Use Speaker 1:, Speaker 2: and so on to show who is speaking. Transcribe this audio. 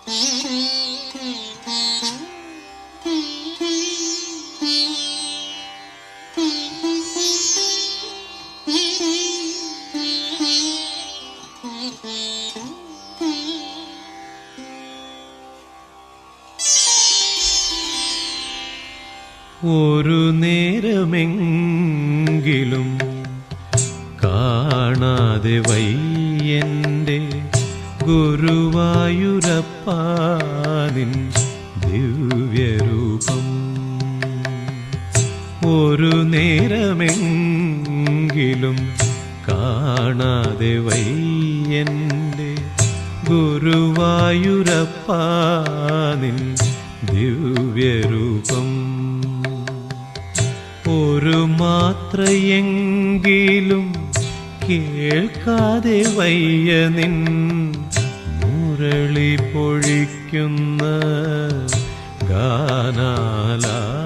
Speaker 1: ഒരു നേരമെങ്കിലും കാണാതെ വയ്യന്റെ ഗുരുവായൂരപ്പാ നിൻ ദിവ്യരൂപം. ഒരു നേരമെങ്കിലും കാണാതെ വയ്യന്റെ ഗുരുവായൂരപ്പാ നിൻ ദിവ്യരൂപം. ഒരു മാത്രയെങ്കിലും കേൾക്കാതെ വയ്യ നിൻ മുരളി പൊഴിക്കുന്ന ഗാനാലാപനം.